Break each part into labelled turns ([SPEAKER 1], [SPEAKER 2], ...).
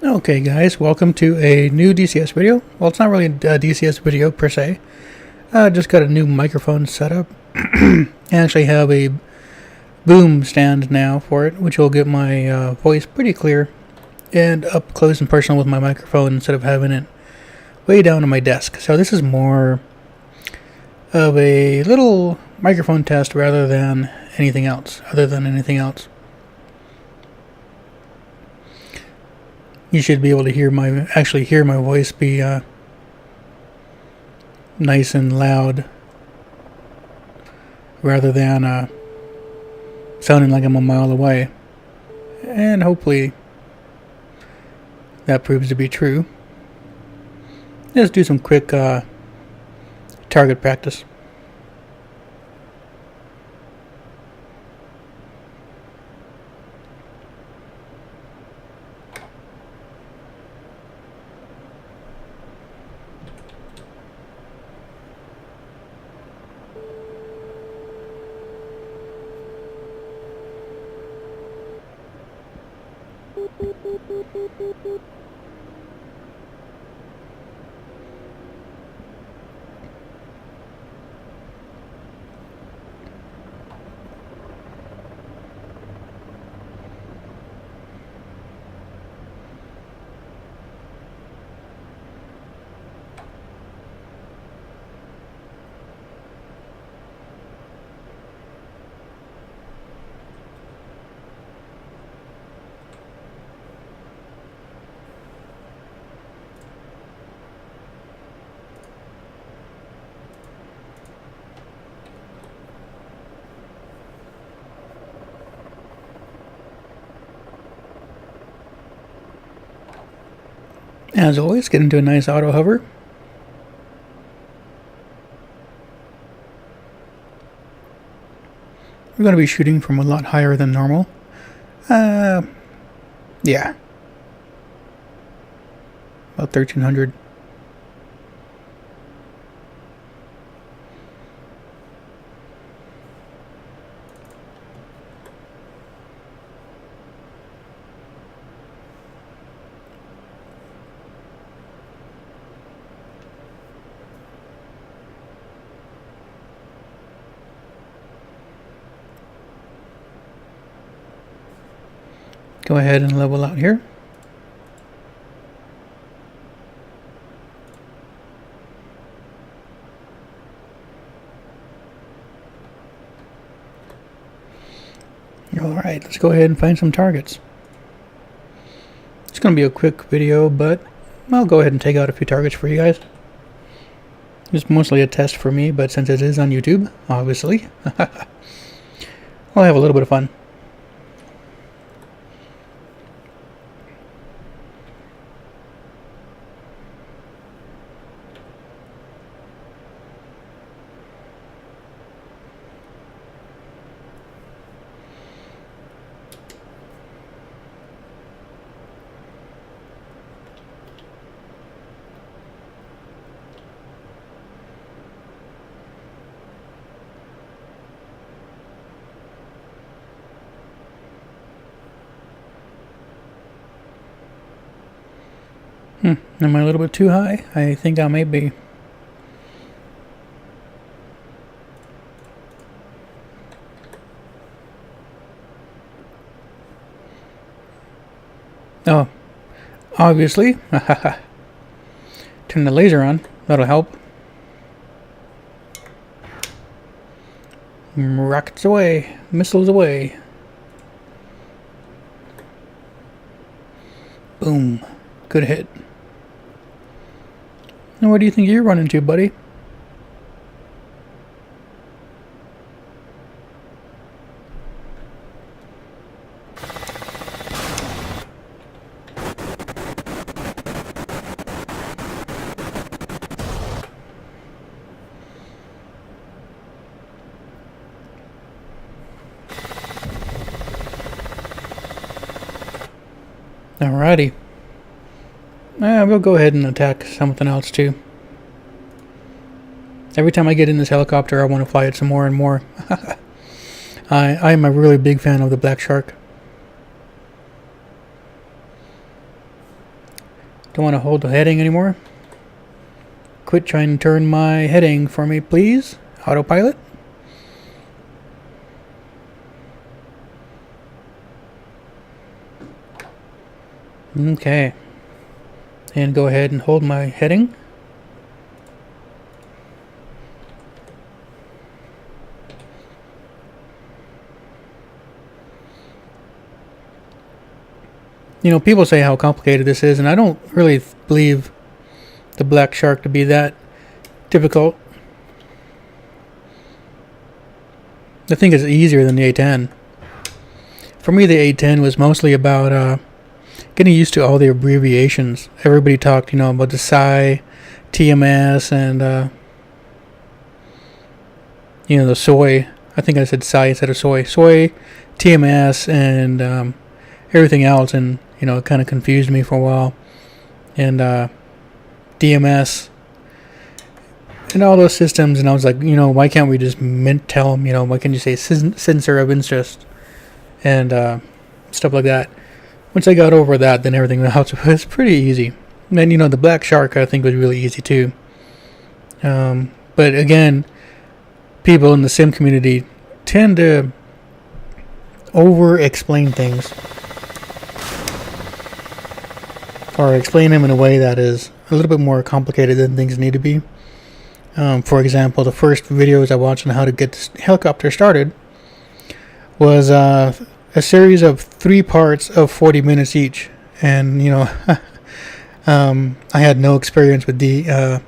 [SPEAKER 1] Okay guys, welcome to a new DCS video. Well, it's not really a DCS video per se. Just got a new microphone setup. I actually have a boom stand now for it, which will get my voice pretty clear and up close and personal with my microphone instead of having it way down on my desk. So this is more of a little microphone test rather than anything else, You should be able to actually hear my voice be nice and loud rather than sounding like I'm a mile away. And hopefully that proves to be true. Let's do some quick target practice. As always, get into a nice auto hover. We're going to be shooting from a lot higher than normal. Yeah. About 1300. Go ahead and level out here. Alright, let's go ahead and find some targets. It's going to be a quick video, but I'll go ahead and take out a few targets for you guys. It's mostly a test for me, but since it is on YouTube, obviously, I'll have a little bit of fun. Am I a little bit too high? I think I may be. Oh, obviously. Turn the laser on. That'll help. Rockets away. Missiles away. Boom. Good hit. Now what do you think you're running to, buddy? Alrighty. We'll go ahead and attack something else too. Every time I get in this helicopter, I want to fly it some more and more. I am a really big fan of the black shark. Don't want to hold the heading anymore. Quit trying to turn my heading for me, please. Autopilot. Okay. And go ahead and hold my heading. You know, people say how complicated this is, and I don't really believe the Black Shark to be that difficult. I think it's easier than the A10. For me, the A10 was mostly about getting used to all the abbreviations. Everybody talked, you know, about the PSI, TMS, and you know, the soy. I think I said PSI instead of soy. Soy, TMS, and everything else, and you know, it kind of confused me for a while. And DMS and all those systems, and I was like, you know, why can't we just tell them, you know, why can't you say sensor of interest and stuff like that? Once I got over that, then everything else was pretty easy. And then, you know, the Black Shark I think was really easy too. But again, people in the sim community tend to over explain things, or explain them in a way that is a little bit more complicated than things need to be. For example, the first videos I watched on how to get this helicopter started was a series of 3 parts of 40 minutes each. And, you know, I had no experience with the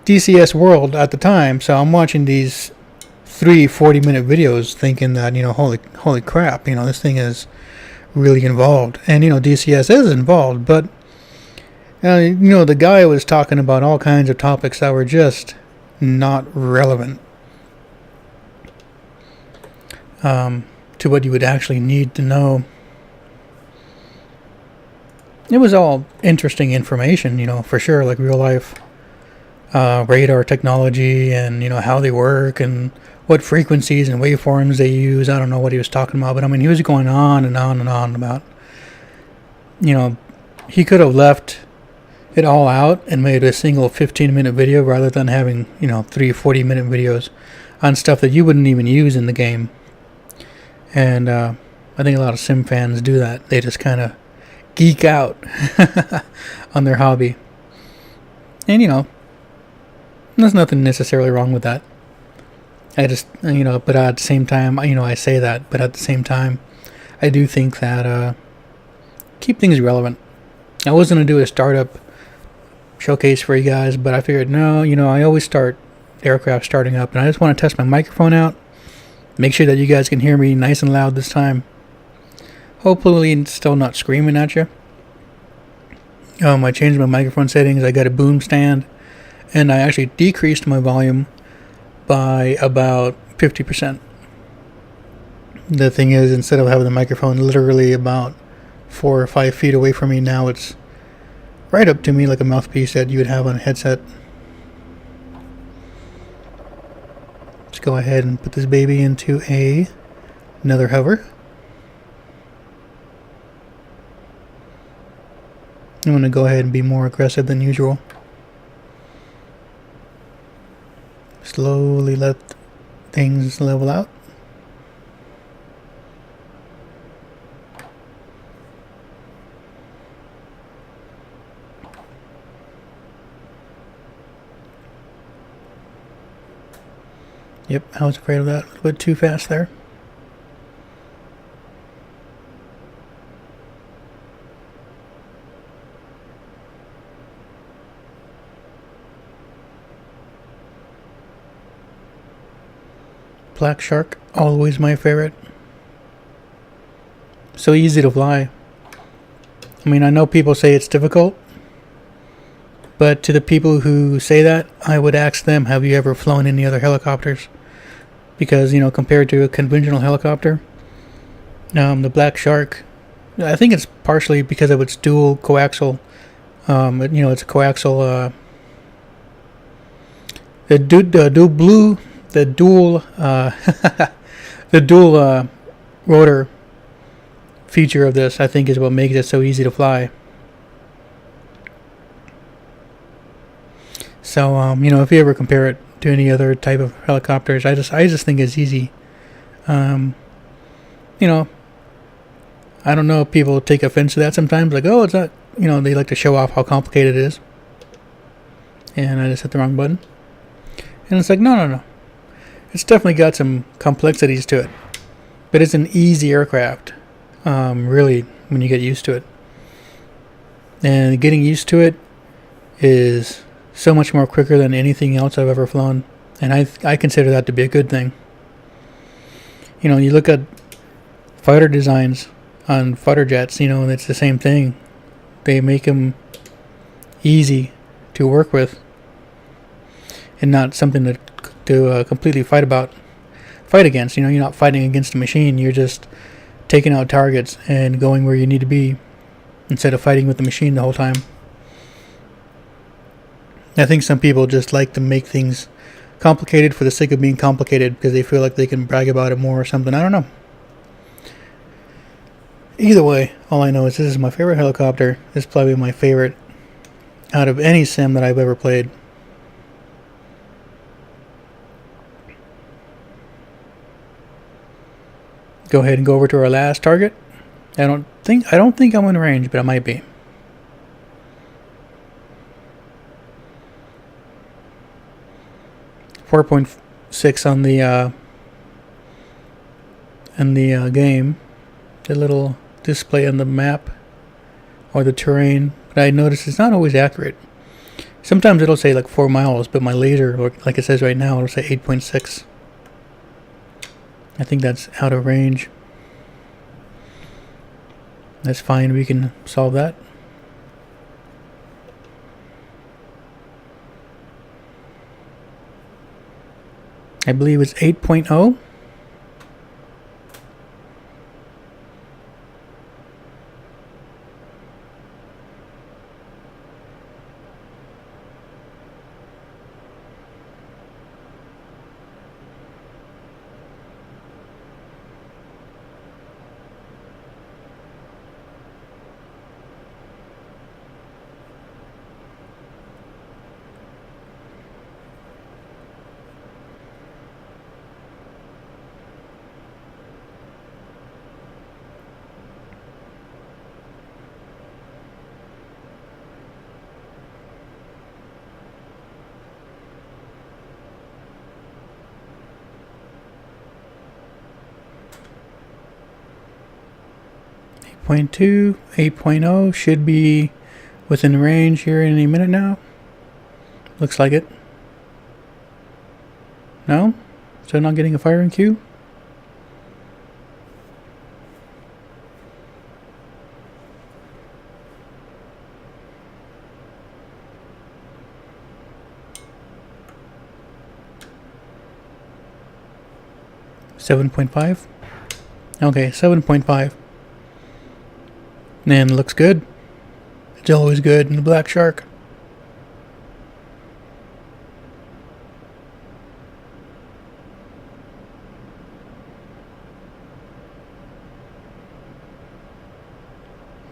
[SPEAKER 1] DCS world at the time, so I'm watching these 3 40-minute videos thinking that, you know, holy crap, you know, this thing is really involved. And, you know, DCS is involved, but you know, the guy was talking about all kinds of topics that were just not relevant to what you would actually need to know. It was all interesting information, you know, for sure, like real life radar technology, and, you know, how they work and what frequencies and waveforms they use. I don't know what he was talking about, but I mean, he was going on and on and on about, you know, he could have left it all out and made a single 15-minute video rather than having, you know, 3 40-minute videos on stuff that you wouldn't even use in the game. And I think a lot of sim fans do that. They just kind of geek out on their hobby. And, you know, there's nothing necessarily wrong with that. I just, you know, but at the same time, you know, I say that, but at the same time, I do think that keep things relevant. I was going to do a startup showcase for you guys, but I figured, no, you know, I always start aircraft starting up, and I just want to test my microphone out, make sure that you guys can hear me nice and loud this time. Hopefully it's still not screaming at you. I changed my microphone settings. I got a boom stand, and I actually decreased my volume by about 50%. The thing is, instead of having the microphone literally about 4 or 5 feet away from me, now it's right up to me like a mouthpiece that you would have on a headset. Let's go ahead and put this baby into another hover. I'm going to go ahead and be more aggressive than usual. Slowly let things level out. Yep, I was afraid of that. A little bit too fast there. Black Shark, always my favorite. So easy to fly. I mean, I know people say it's difficult, but to the people who say that, I would ask them, have you ever flown any other helicopters? Because, you know, compared to a conventional helicopter, the Black Shark, I think it's partially because of its dual coaxial, you know, it's a coaxial, the dual rotor feature of this, I think, is what makes it so easy to fly. So if you ever compare it to any other type of helicopters, I just think it's easy. Um, you know, I don't know if people take offense to that sometimes. Like, oh, it's not. They like to show off how complicated it is. And I just hit the wrong button. And it's like, no. It's definitely got some complexities to it. But it's an easy aircraft, really, when you get used to it. And getting used to it is so much more quicker than anything else I've ever flown. And I consider that to be a good thing. You look at fighter designs on fighter jets, and it's the same thing. They make them easy to work with and not something to completely fight against. You're not fighting against a machine. You're just taking out targets and going where you need to be instead of fighting with the machine the whole time. I think some people just like to make things complicated for the sake of being complicated because they feel like they can brag about it more or something. I don't know. Either way, all I know is this is my favorite helicopter. This is probably my favorite out of any sim that I've ever played. Go ahead and go over to our last target. I don't think I'm in range, but I might be. .6 on the game. The little display on the map or the terrain, but I noticed it's not always accurate. Sometimes it'll say like 4 miles, but my laser, like it says right now, it'll say 8.6. I think that's out of range. That's fine, we can solve that. I believe it's 8.0. .2, 8.0 should be within range here in a minute now. Looks like it. No? Still not getting a firing cue? .5? Okay, 7.5. And looks good. It's always good in the Black Shark.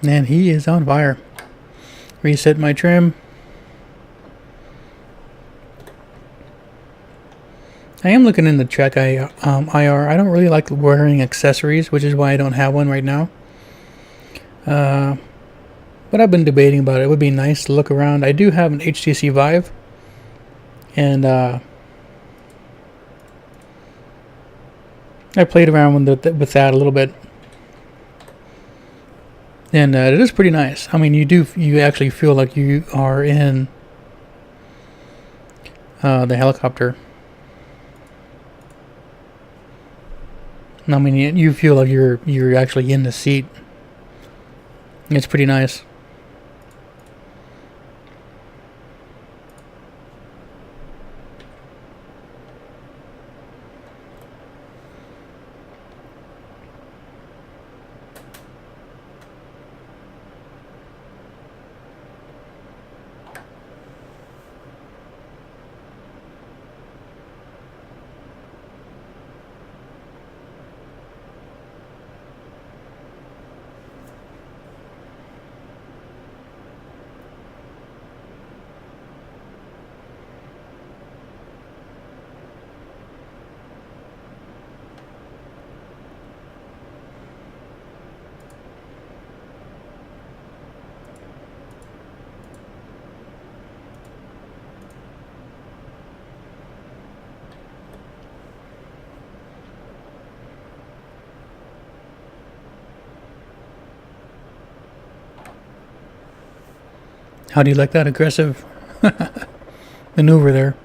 [SPEAKER 1] And he is on fire. Reset my trim. I am looking in the check IR. I don't really like wearing accessories, which is why I don't have one right now. But I've been debating about it. It would be nice to look around. I do have an HTC Vive, and I played around with that a little bit, and it is pretty nice. I mean, you actually feel like you are in the helicopter. I mean, you feel like you're actually in the seat. It's pretty nice. How do you like that aggressive maneuver there?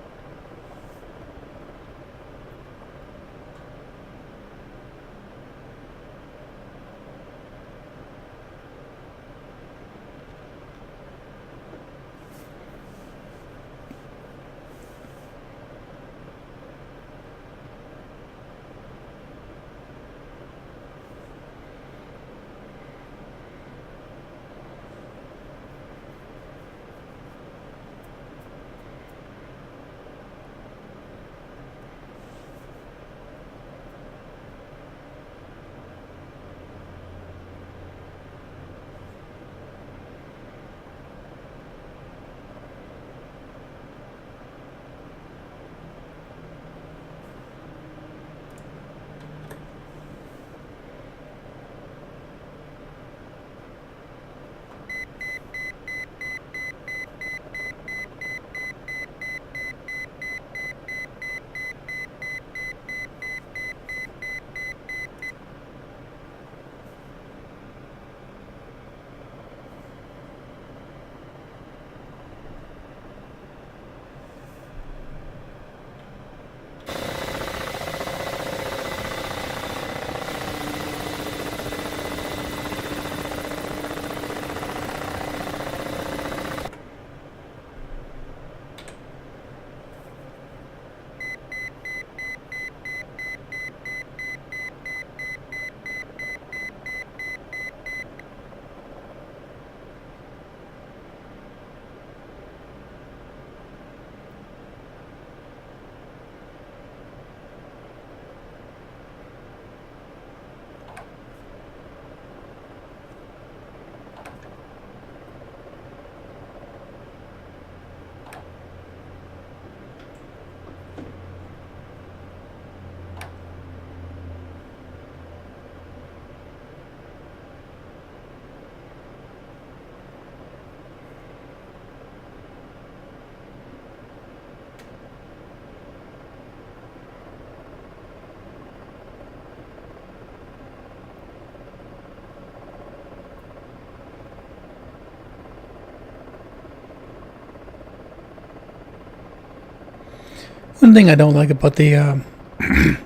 [SPEAKER 1] One thing I don't like about the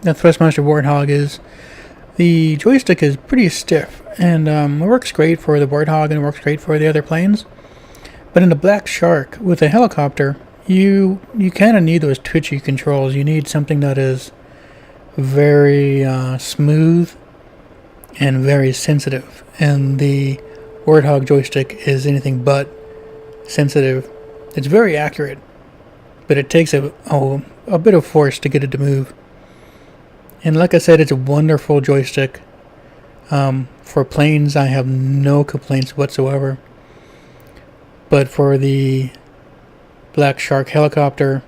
[SPEAKER 1] the Thrustmaster Warthog is the joystick is pretty stiff, and it works great for the Warthog and it works great for the other planes. But in the Black Shark with a helicopter, you kind of need those twitchy controls. You need something that is very smooth and very sensitive, and the Warthog joystick is anything but sensitive. It's very accurate, but it takes a bit of force to get it to move. And like I said, it's a wonderful joystick. For planes, I have no complaints whatsoever. But for the Black Shark helicopter,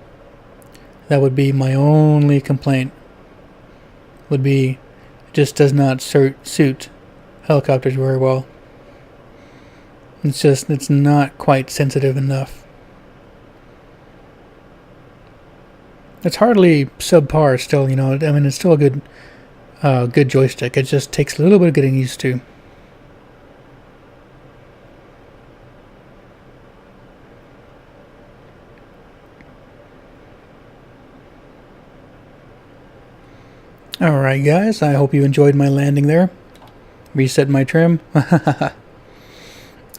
[SPEAKER 1] that would be my only complaint. Would be, it just does not suit helicopters very well. It's not quite sensitive enough. It's hardly subpar still, you know. I mean, it's still a good joystick. It just takes a little bit of getting used to. Alright guys, I hope you enjoyed my landing there. Reset my trim.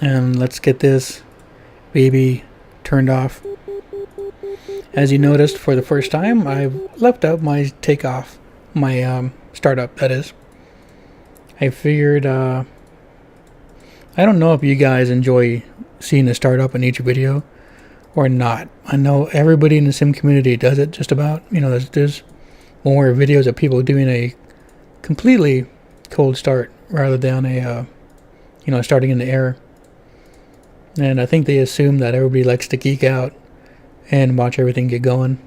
[SPEAKER 1] And let's get this baby turned off. As you noticed, for the first time, I've left out my takeoff, my startup, that is. I figured, I don't know if you guys enjoy seeing a startup in each video or not. I know everybody in the sim community does it just about. You know, there's more videos of people doing a completely cold start rather than a, starting in the air. And I think they assume that everybody likes to geek out and watch everything get going.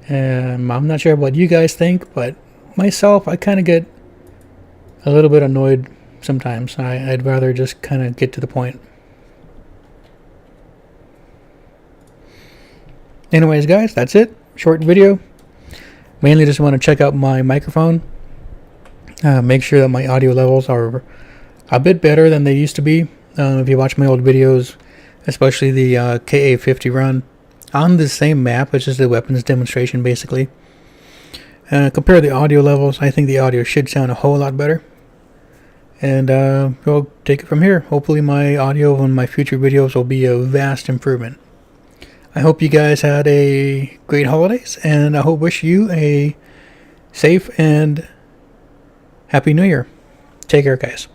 [SPEAKER 1] I'm not sure what you guys think, but myself, I kind of get a little bit annoyed sometimes. I'd rather just kind of get to the point. Anyways, guys, that's it. Short video. Mainly just want to check out my microphone. Make sure that my audio levels are a bit better than they used to be. If you watch my old videos, especially the KA-50 run on the same map, which is the weapons demonstration basically. Compare the audio levels. I think the audio should sound a whole lot better. And we'll take it from here. Hopefully my audio on my future videos will be a vast improvement. I hope you guys had a great holidays, and I wish you a safe and happy new year. Take care, guys.